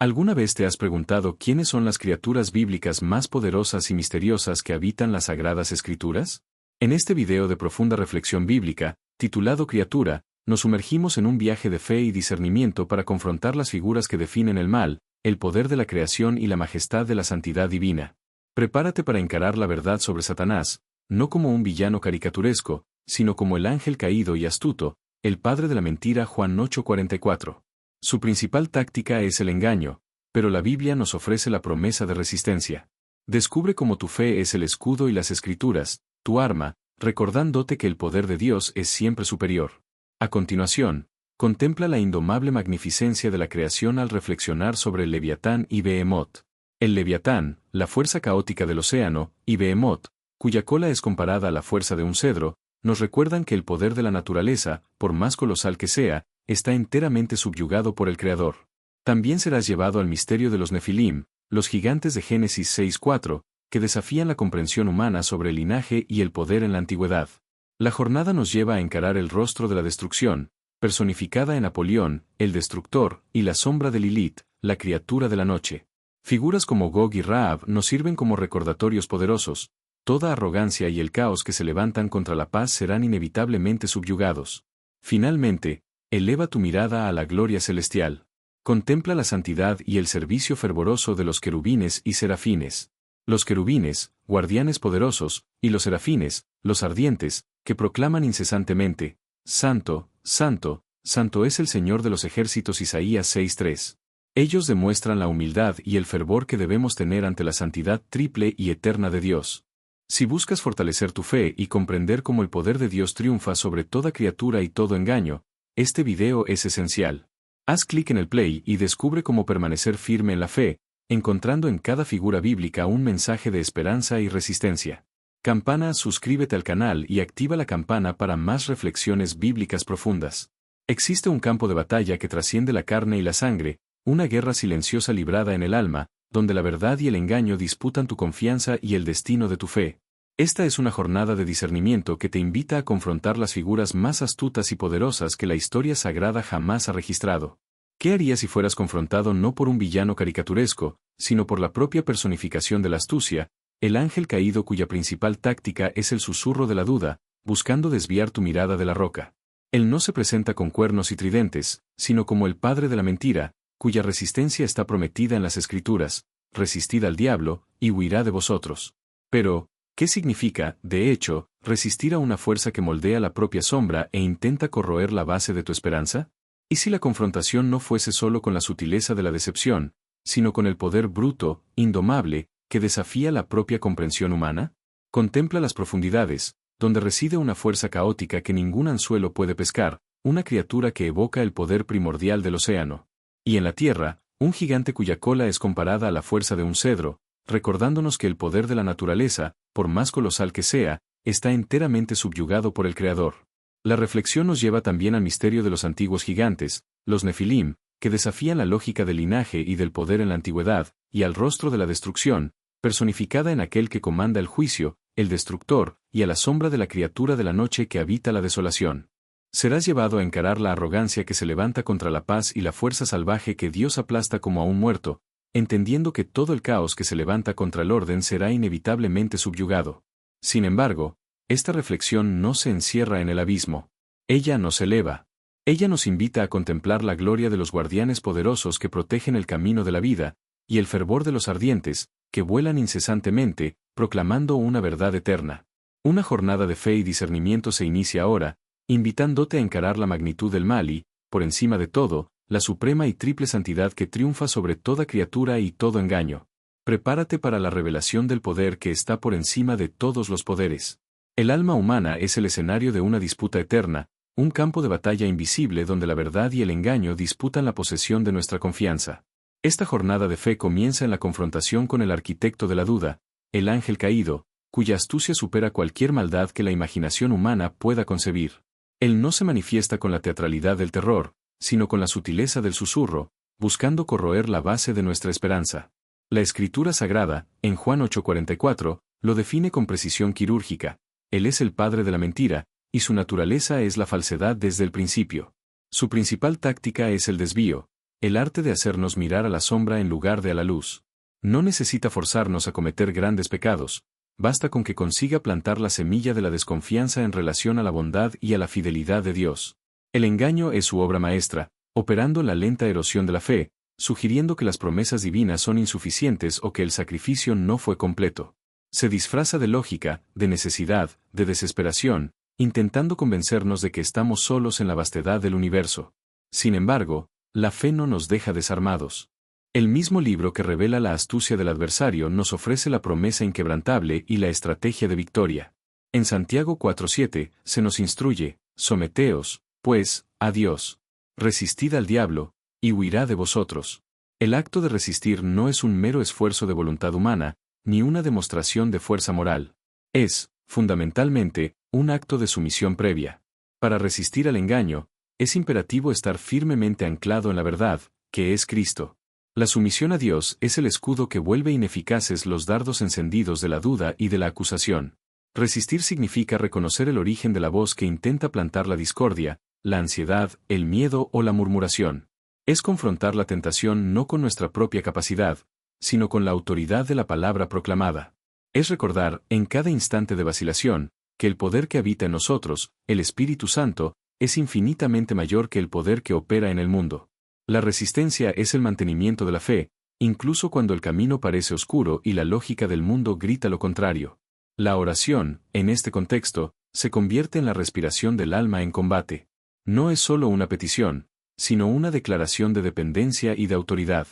¿Alguna vez te has preguntado quiénes son las criaturas bíblicas más poderosas y misteriosas que habitan las Sagradas Escrituras? En este video de profunda reflexión bíblica, titulado Criatura, nos sumergimos en un viaje de fe y discernimiento para confrontar las figuras que definen el mal, el poder de la creación y la majestad de la santidad divina. Prepárate para encarar la verdad sobre Satanás, no como un villano caricaturesco, sino como el ángel caído y astuto, el padre de la mentira. Juan 8:44. Su principal táctica es el engaño, pero la Biblia nos ofrece la promesa de resistencia. Descubre cómo tu fe es el escudo y las Escrituras, tu arma, recordándote que el poder de Dios es siempre superior. A continuación, contempla la indomable magnificencia de la creación al reflexionar sobre el Leviatán y Behemoth. El Leviatán, la fuerza caótica del océano, y Behemoth, cuya cola es comparada a la fuerza de un cedro, nos recuerdan que el poder de la naturaleza, por más colosal que sea, está enteramente subyugado por el Creador. También serás llevado al misterio de los Nefilim, los gigantes de Génesis 6:4, que desafían la comprensión humana sobre el linaje y el poder en la antigüedad. La jornada nos lleva a encarar el rostro de la destrucción, personificada en Apolión, el destructor, y la sombra de Lilith, la criatura de la noche. Figuras como Gog y Rahab nos sirven como recordatorios poderosos. Toda arrogancia y el caos que se levantan contra la paz serán inevitablemente subyugados. Finalmente, eleva tu mirada a la gloria celestial. Contempla la santidad y el servicio fervoroso de los querubines y serafines. Los querubines, guardianes poderosos, y los serafines, los ardientes, que proclaman incesantemente, Santo, Santo, Santo es el Señor de los ejércitos. Isaías 6:3. Ellos demuestran la humildad y el fervor que debemos tener ante la santidad triple y eterna de Dios. Si buscas fortalecer tu fe y comprender cómo el poder de Dios triunfa sobre toda criatura y todo engaño, este video es esencial. Haz clic en el play y descubre cómo permanecer firme en la fe, encontrando en cada figura bíblica un mensaje de esperanza y resistencia. Campana, suscríbete al canal y activa la campana para más reflexiones bíblicas profundas. Existe un campo de batalla que trasciende la carne y la sangre, una guerra silenciosa librada en el alma, donde la verdad y el engaño disputan tu confianza y el destino de tu fe. Esta es una jornada de discernimiento que te invita a confrontar las figuras más astutas y poderosas que la historia sagrada jamás ha registrado. ¿Qué harías si fueras confrontado no por un villano caricaturesco, sino por la propia personificación de la astucia, el ángel caído cuya principal táctica es el susurro de la duda, buscando desviar tu mirada de la roca? Él no se presenta con cuernos y tridentes, sino como el padre de la mentira, cuya resistencia está prometida en las Escrituras: resistid al diablo, y huirá de vosotros. Pero, ¿qué significa, de hecho, resistir a una fuerza que moldea la propia sombra e intenta corroer la base de tu esperanza? ¿Y si la confrontación no fuese solo con la sutileza de la decepción, sino con el poder bruto, indomable, que desafía la propia comprensión humana? Contempla las profundidades, donde reside una fuerza caótica que ningún anzuelo puede pescar, una criatura que evoca el poder primordial del océano. Y en la tierra, un gigante cuya cola es comparada a la fuerza de un cedro, recordándonos que el poder de la naturaleza, por más colosal que sea, está enteramente subyugado por el Creador. La reflexión nos lleva también al misterio de los antiguos gigantes, los Nefilim, que desafían la lógica del linaje y del poder en la antigüedad, y al rostro de la destrucción, personificada en aquel que comanda el juicio, el destructor, y a la sombra de la criatura de la noche que habita la desolación. Serás llevado a encarar la arrogancia que se levanta contra la paz y la fuerza salvaje que Dios aplasta como a un muerto, entendiendo que todo el caos que se levanta contra el orden será inevitablemente subyugado. Sin embargo, esta reflexión no se encierra en el abismo. Ella nos eleva. Ella nos invita a contemplar la gloria de los guardianes poderosos que protegen el camino de la vida, y el fervor de los ardientes, que vuelan incesantemente, proclamando una verdad eterna. Una jornada de fe y discernimiento se inicia ahora, invitándote a encarar la magnitud del mal y, por encima de todo, la suprema y triple santidad que triunfa sobre toda criatura y todo engaño. Prepárate para la revelación del poder que está por encima de todos los poderes. El alma humana es el escenario de una disputa eterna, un campo de batalla invisible donde la verdad y el engaño disputan la posesión de nuestra confianza. Esta jornada de fe comienza en la confrontación con el arquitecto de la duda, el ángel caído, cuya astucia supera cualquier maldad que la imaginación humana pueda concebir. Él no se manifiesta con la teatralidad del terror, sino con la sutileza del susurro, buscando corroer la base de nuestra esperanza. La Escritura Sagrada, en Juan 8:44, lo define con precisión quirúrgica: Él es el padre de la mentira, y su naturaleza es la falsedad desde el principio. Su principal táctica es el desvío, el arte de hacernos mirar a la sombra en lugar de a la luz. No necesita forzarnos a cometer grandes pecados, basta con que consiga plantar la semilla de la desconfianza en relación a la bondad y a la fidelidad de Dios. El engaño es su obra maestra, operando en la lenta erosión de la fe, sugiriendo que las promesas divinas son insuficientes o que el sacrificio no fue completo. Se disfraza de lógica, de necesidad, de desesperación, intentando convencernos de que estamos solos en la vastedad del universo. Sin embargo, la fe no nos deja desarmados. El mismo libro que revela la astucia del adversario nos ofrece la promesa inquebrantable y la estrategia de victoria. En Santiago 4:7 se nos instruye: someteos, pues, a Dios. Resistid al diablo, y huirá de vosotros. El acto de resistir no es un mero esfuerzo de voluntad humana, ni una demostración de fuerza moral. Es, fundamentalmente, un acto de sumisión previa. Para resistir al engaño, es imperativo estar firmemente anclado en la verdad, que es Cristo. La sumisión a Dios es el escudo que vuelve ineficaces los dardos encendidos de la duda y de la acusación. Resistir significa reconocer el origen de la voz que intenta plantar la discordia, la ansiedad, el miedo o la murmuración. Es confrontar la tentación no con nuestra propia capacidad, sino con la autoridad de la palabra proclamada. Es recordar, en cada instante de vacilación, que el poder que habita en nosotros, el Espíritu Santo, es infinitamente mayor que el poder que opera en el mundo. La resistencia es el mantenimiento de la fe, incluso cuando el camino parece oscuro y la lógica del mundo grita lo contrario. La oración, en este contexto, se convierte en la respiración del alma en combate. No es solo una petición, sino una declaración de dependencia y de autoridad.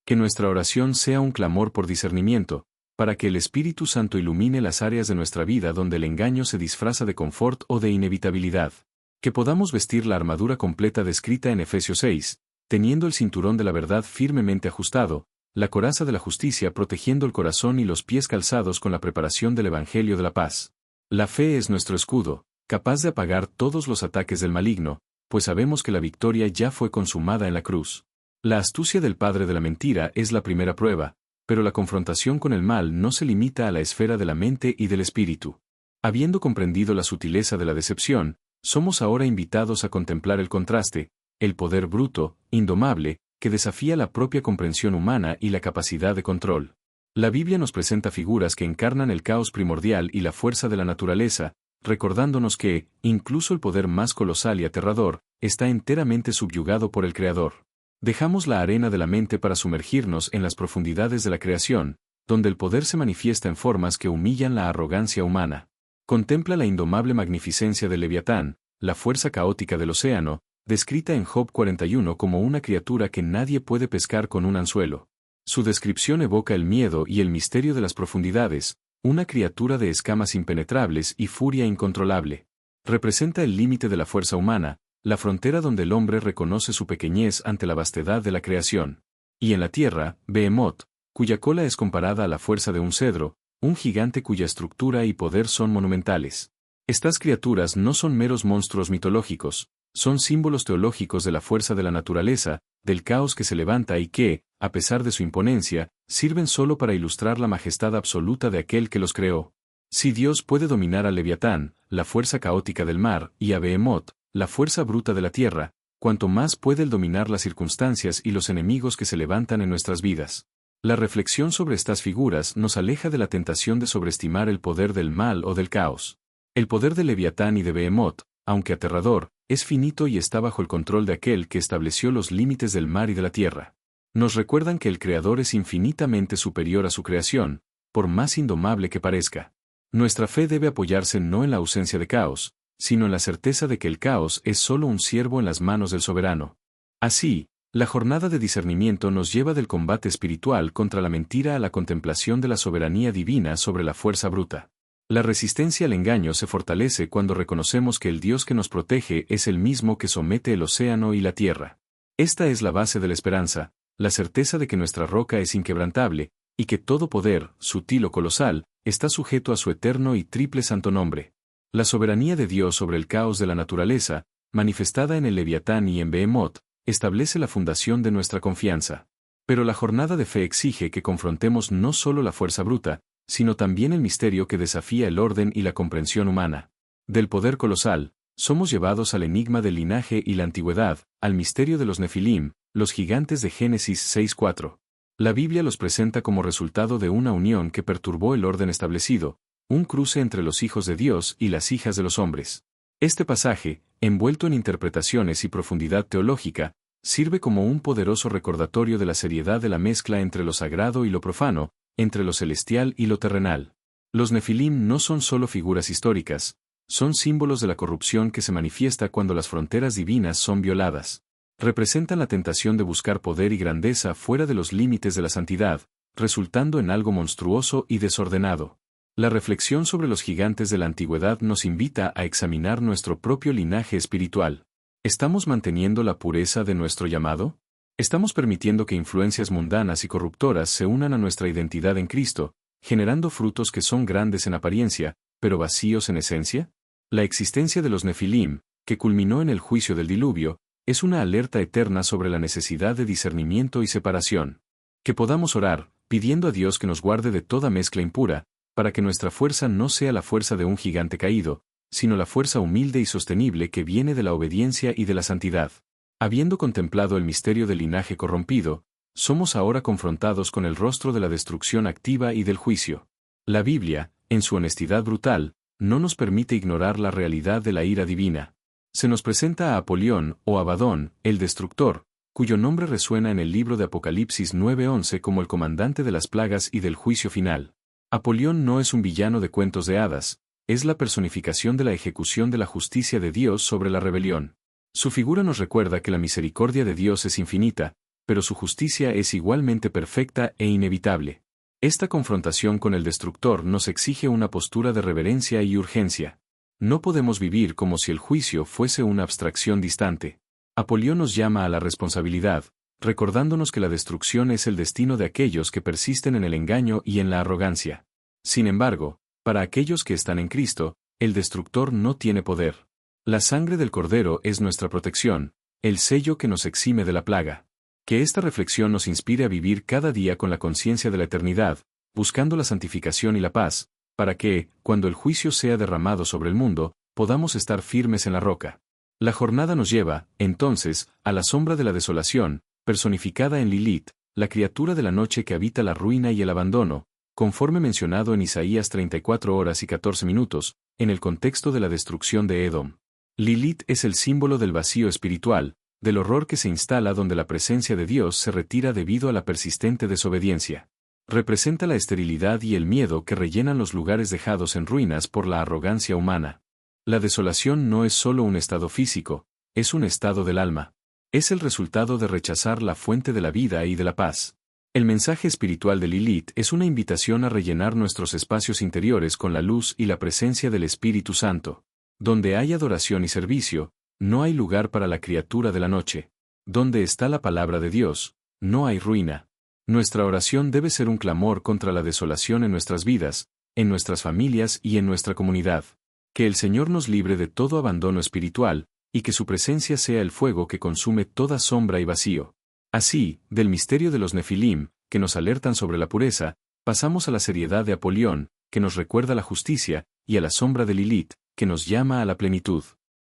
Que nuestra oración sea un clamor por discernimiento, para que el Espíritu Santo ilumine las áreas de nuestra vida donde el engaño se disfraza de confort o de inevitabilidad. Que podamos vestir la armadura completa descrita en Efesios 6, teniendo el cinturón de la verdad firmemente ajustado, la coraza de la justicia protegiendo el corazón y los pies calzados con la preparación del Evangelio de la paz. La fe es nuestro escudo, capaz de apagar todos los ataques del maligno, pues sabemos que la victoria ya fue consumada en la cruz. La astucia del padre de la mentira es la primera prueba, pero la confrontación con el mal no se limita a la esfera de la mente y del espíritu. Habiendo comprendido la sutileza de la decepción, somos ahora invitados a contemplar el contraste, el poder bruto, indomable, que desafía la propia comprensión humana y la capacidad de control. La Biblia nos presenta figuras que encarnan el caos primordial y la fuerza de la naturaleza, recordándonos que, incluso el poder más colosal y aterrador, está enteramente subyugado por el Creador. Dejamos la arena de la mente para sumergirnos en las profundidades de la creación, donde el poder se manifiesta en formas que humillan la arrogancia humana. Contempla la indomable magnificencia del Leviatán, la fuerza caótica del océano, descrita en Job 41 como una criatura que nadie puede pescar con un anzuelo. Su descripción evoca el miedo y el misterio de las profundidades, una criatura de escamas impenetrables y furia incontrolable. Representa el límite de la fuerza humana, la frontera donde el hombre reconoce su pequeñez ante la vastedad de la creación. Y en la tierra, Behemoth, cuya cola es comparada a la fuerza de un cedro, un gigante cuya estructura y poder son monumentales. Estas criaturas no son meros monstruos mitológicos, son símbolos teológicos de la fuerza de la naturaleza, del caos que se levanta y que, a pesar de su imponencia, sirven solo para ilustrar la majestad absoluta de aquel que los creó. Si Dios puede dominar al Leviatán, la fuerza caótica del mar, y a Behemoth, la fuerza bruta de la tierra, cuanto más puede él dominar las circunstancias y los enemigos que se levantan en nuestras vidas. La reflexión sobre estas figuras nos aleja de la tentación de sobreestimar el poder del mal o del caos. El poder de Leviatán y de Behemoth, aunque aterrador, es finito y está bajo el control de aquel que estableció los límites del mar y de la tierra. Nos recuerdan que el Creador es infinitamente superior a su creación, por más indomable que parezca. Nuestra fe debe apoyarse no en la ausencia de caos, sino en la certeza de que el caos es solo un siervo en las manos del soberano. Así, la jornada de discernimiento nos lleva del combate espiritual contra la mentira a la contemplación de la soberanía divina sobre la fuerza bruta. La resistencia al engaño se fortalece cuando reconocemos que el Dios que nos protege es el mismo que somete el océano y la tierra. Esta es la base de la esperanza, la certeza de que nuestra roca es inquebrantable, y que todo poder, sutil o colosal, está sujeto a su eterno y triple santo nombre. La soberanía de Dios sobre el caos de la naturaleza, manifestada en el Leviatán y en Behemoth, establece la fundación de nuestra confianza. Pero la jornada de fe exige que confrontemos no solo la fuerza bruta, sino también el misterio que desafía el orden y la comprensión humana. Del poder colosal, somos llevados al enigma del linaje y la antigüedad, al misterio de los Nefilim, Los gigantes de Génesis 6:4. La Biblia los presenta como resultado de una unión que perturbó el orden establecido, un cruce entre los hijos de Dios y las hijas de los hombres. Este pasaje, envuelto en interpretaciones y profundidad teológica, sirve como un poderoso recordatorio de la seriedad de la mezcla entre lo sagrado y lo profano, entre lo celestial y lo terrenal. Los Nefilim no son solo figuras históricas, son símbolos de la corrupción que se manifiesta cuando las fronteras divinas son violadas. Representan la tentación de buscar poder y grandeza fuera de los límites de la santidad, resultando en algo monstruoso y desordenado. La reflexión sobre los gigantes de la antigüedad nos invita a examinar nuestro propio linaje espiritual. ¿Estamos manteniendo la pureza de nuestro llamado? ¿Estamos permitiendo que influencias mundanas y corruptoras se unan a nuestra identidad en Cristo, generando frutos que son grandes en apariencia, pero vacíos en esencia? La existencia de los Nefilim, que culminó en el juicio del diluvio, es una alerta eterna sobre la necesidad de discernimiento y separación. Que podamos orar, pidiendo a Dios que nos guarde de toda mezcla impura, para que nuestra fuerza no sea la fuerza de un gigante caído, sino la fuerza humilde y sostenible que viene de la obediencia y de la santidad. Habiendo contemplado el misterio del linaje corrompido, somos ahora confrontados con el rostro de la destrucción activa y del juicio. La Biblia, en su honestidad brutal, no nos permite ignorar la realidad de la ira divina. Se nos presenta a Apolión o Abadón, el destructor, cuyo nombre resuena en el libro de Apocalipsis 9:11 como el comandante de las plagas y del juicio final. Apolión no es un villano de cuentos de hadas, es la personificación de la ejecución de la justicia de Dios sobre la rebelión. Su figura nos recuerda que la misericordia de Dios es infinita, pero su justicia es igualmente perfecta e inevitable. Esta confrontación con el destructor nos exige una postura de reverencia y urgencia. No podemos vivir como si el juicio fuese una abstracción distante. Apolión nos llama a la responsabilidad, recordándonos que la destrucción es el destino de aquellos que persisten en el engaño y en la arrogancia. Sin embargo, para aquellos que están en Cristo, el destructor no tiene poder. La sangre del Cordero es nuestra protección, el sello que nos exime de la plaga. Que esta reflexión nos inspire a vivir cada día con la conciencia de la eternidad, buscando la santificación y la paz, para que, cuando el juicio sea derramado sobre el mundo, podamos estar firmes en la roca. La jornada nos lleva, entonces, a la sombra de la desolación, personificada en Lilith, la criatura de la noche que habita la ruina y el abandono, conforme mencionado en Isaías 34:14, en el contexto de la destrucción de Edom. Lilith es el símbolo del vacío espiritual, del horror que se instala donde la presencia de Dios se retira debido a la persistente desobediencia. Representa la esterilidad y el miedo que rellenan los lugares dejados en ruinas por la arrogancia humana. La desolación no es solo un estado físico, es un estado del alma. Es el resultado de rechazar la fuente de la vida y de la paz. El mensaje espiritual de Lilith es una invitación a rellenar nuestros espacios interiores con la luz y la presencia del Espíritu Santo. Donde hay adoración y servicio, no hay lugar para la criatura de la noche. Donde está la palabra de Dios, no hay ruina. Nuestra oración debe ser un clamor contra la desolación en nuestras vidas, en nuestras familias y en nuestra comunidad. Que el Señor nos libre de todo abandono espiritual, y que su presencia sea el fuego que consume toda sombra y vacío. Así, del misterio de los Nefilim, que nos alertan sobre la pureza, pasamos a la seriedad de Apolión, que nos recuerda la justicia, y a la sombra de Lilith, que nos llama a la plenitud.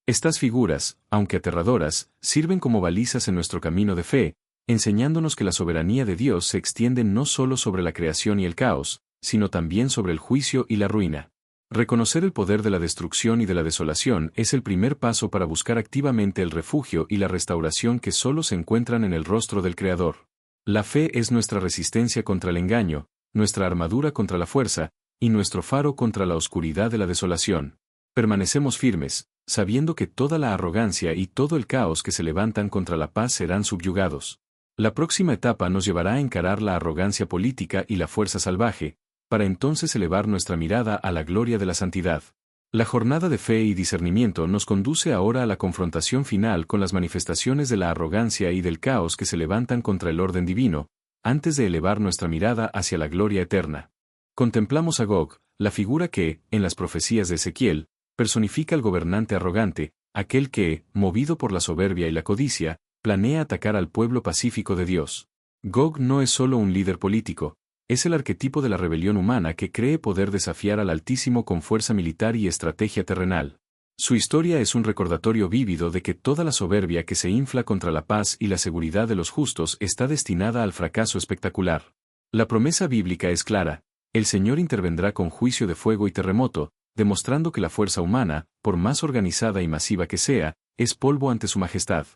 Estas figuras, aunque aterradoras, sirven como balizas en nuestro camino de fe, enseñándonos que la soberanía de Dios se extiende no solo sobre la creación y el caos, sino también sobre el juicio y la ruina. Reconocer el poder de la destrucción y de la desolación es el primer paso para buscar activamente el refugio y la restauración que solo se encuentran en el rostro del Creador. La fe es nuestra resistencia contra el engaño, nuestra armadura contra la fuerza, y nuestro faro contra la oscuridad de la desolación. Permanecemos firmes, sabiendo que toda la arrogancia y todo el caos que se levantan contra la paz serán subyugados. La próxima etapa nos llevará a encarar la arrogancia política y la fuerza salvaje, para entonces elevar nuestra mirada a la gloria de la santidad. La jornada de fe y discernimiento nos conduce ahora a la confrontación final con las manifestaciones de la arrogancia y del caos que se levantan contra el orden divino, antes de elevar nuestra mirada hacia la gloria eterna. Contemplamos a Gog, la figura que, en las profecías de Ezequiel, personifica al gobernante arrogante, aquel que, movido por la soberbia y la codicia, planea atacar al pueblo pacífico de Dios. Gog no es solo un líder político, es el arquetipo de la rebelión humana que cree poder desafiar al Altísimo con fuerza militar y estrategia terrenal. Su historia es un recordatorio vívido de que toda la soberbia que se infla contra la paz y la seguridad de los justos está destinada al fracaso espectacular. La promesa bíblica es clara: el Señor intervendrá con juicio de fuego y terremoto, demostrando que la fuerza humana, por más organizada y masiva que sea, es polvo ante su majestad.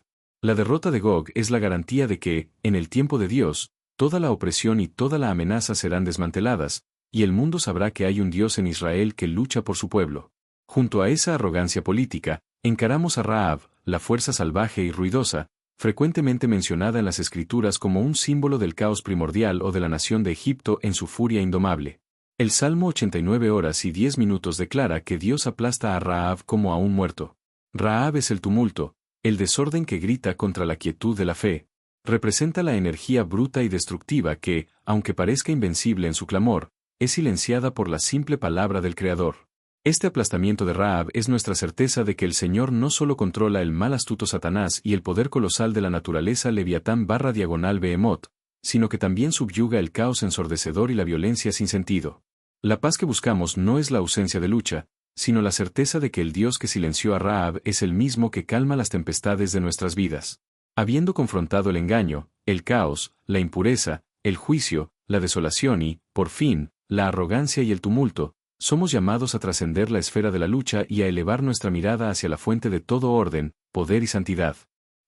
La derrota de Gog es la garantía de que, en el tiempo de Dios, toda la opresión y toda la amenaza serán desmanteladas, y el mundo sabrá que hay un Dios en Israel que lucha por su pueblo. Junto a esa arrogancia política, encaramos a Rahab, la fuerza salvaje y ruidosa, frecuentemente mencionada en las Escrituras como un símbolo del caos primordial o de la nación de Egipto en su furia indomable. El Salmo 89 horas y 10 minutos declara que Dios aplasta a Rahab como a un muerto. Rahab es el tumulto, el desorden que grita contra la quietud de la fe. Representa la energía bruta y destructiva que, aunque parezca invencible en su clamor, es silenciada por la simple palabra del Creador. Este aplastamiento de Rahab es nuestra certeza de que el Señor no solo controla el mal astuto Satanás y el poder colosal de la naturaleza Leviatán/Behemoth, sino que también subyuga el caos ensordecedor y la violencia sin sentido. La paz que buscamos no es la ausencia de lucha, sino la certeza de que el Dios que silenció a Rahab es el mismo que calma las tempestades de nuestras vidas. Habiendo confrontado el engaño, el caos, la impureza, el juicio, la desolación y, por fin, la arrogancia y el tumulto, somos llamados a trascender la esfera de la lucha y a elevar nuestra mirada hacia la fuente de todo orden, poder y santidad.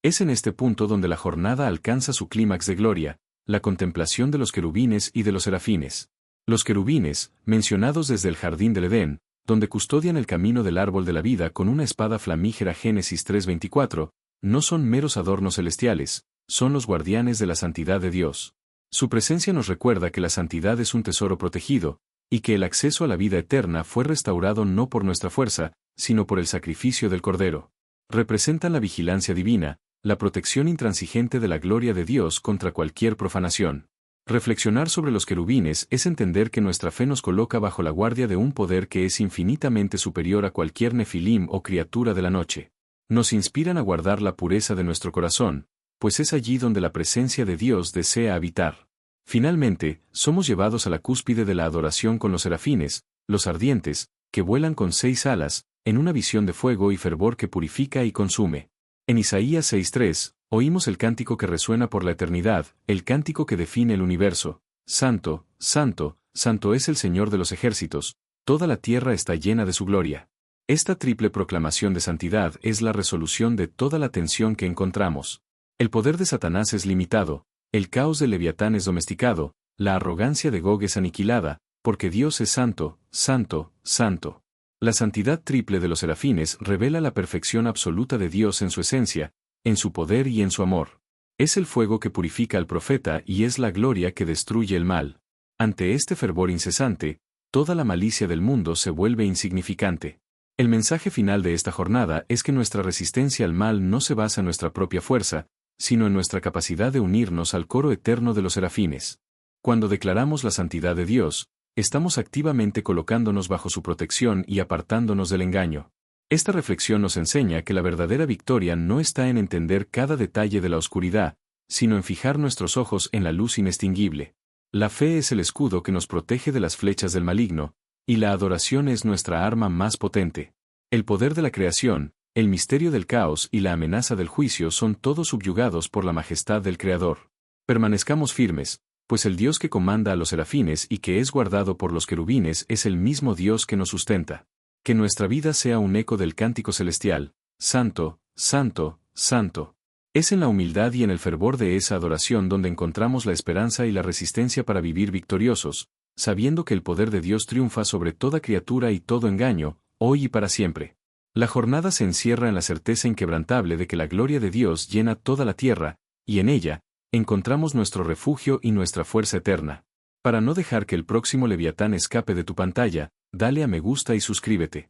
Es en este punto donde la jornada alcanza su clímax de gloria, la contemplación de los querubines y de los serafines. Los querubines, mencionados desde el jardín del Edén, donde custodian el camino del árbol de la vida con una espada flamígera Génesis 3:24, no son meros adornos celestiales, son los guardianes de la santidad de Dios. Su presencia nos recuerda que la santidad es un tesoro protegido, y que el acceso a la vida eterna fue restaurado no por nuestra fuerza, sino por el sacrificio del Cordero. Representan la vigilancia divina, la protección intransigente de la gloria de Dios contra cualquier profanación. Reflexionar sobre los querubines es entender que nuestra fe nos coloca bajo la guardia de un poder que es infinitamente superior a cualquier nefilim o criatura de la noche. Nos inspiran a guardar la pureza de nuestro corazón, pues es allí donde la presencia de Dios desea habitar. Finalmente, somos llevados a la cúspide de la adoración con los serafines, los ardientes, que vuelan con 6 alas, en una visión de fuego y fervor que purifica y consume. En Isaías 6:3, oímos el cántico que resuena por la eternidad, el cántico que define el universo: Santo, Santo, Santo es el Señor de los ejércitos, toda la tierra está llena de su gloria. Esta triple proclamación de santidad es la resolución de toda la tensión que encontramos. El poder de Satanás es limitado, el caos del Leviatán es domesticado, la arrogancia de Gog es aniquilada, porque Dios es santo, santo, santo. La santidad triple de los serafines revela la perfección absoluta de Dios en su esencia, en su poder y en su amor. Es el fuego que purifica al profeta y es la gloria que destruye el mal. Ante este fervor incesante, toda la malicia del mundo se vuelve insignificante. El mensaje final de esta jornada es que nuestra resistencia al mal no se basa en nuestra propia fuerza, sino en nuestra capacidad de unirnos al coro eterno de los serafines. Cuando declaramos la santidad de Dios, estamos activamente colocándonos bajo su protección y apartándonos del engaño. Esta reflexión nos enseña que la verdadera victoria no está en entender cada detalle de la oscuridad, sino en fijar nuestros ojos en la luz inextinguible. La fe es el escudo que nos protege de las flechas del maligno, y la adoración es nuestra arma más potente. El poder de la creación, el misterio del caos y la amenaza del juicio son todos subyugados por la majestad del Creador. Permanezcamos firmes, pues el Dios que comanda a los serafines y que es guardado por los querubines es el mismo Dios que nos sustenta. Que nuestra vida sea un eco del cántico celestial: Santo, Santo, Santo. Es en la humildad y en el fervor de esa adoración donde encontramos la esperanza y la resistencia para vivir victoriosos, sabiendo que el poder de Dios triunfa sobre toda criatura y todo engaño, hoy y para siempre. La jornada se encierra en la certeza inquebrantable de que la gloria de Dios llena toda la tierra, y en ella, encontramos nuestro refugio y nuestra fuerza eterna. Para no dejar que el próximo Leviatán escape de tu pantalla, dale a me gusta y suscríbete.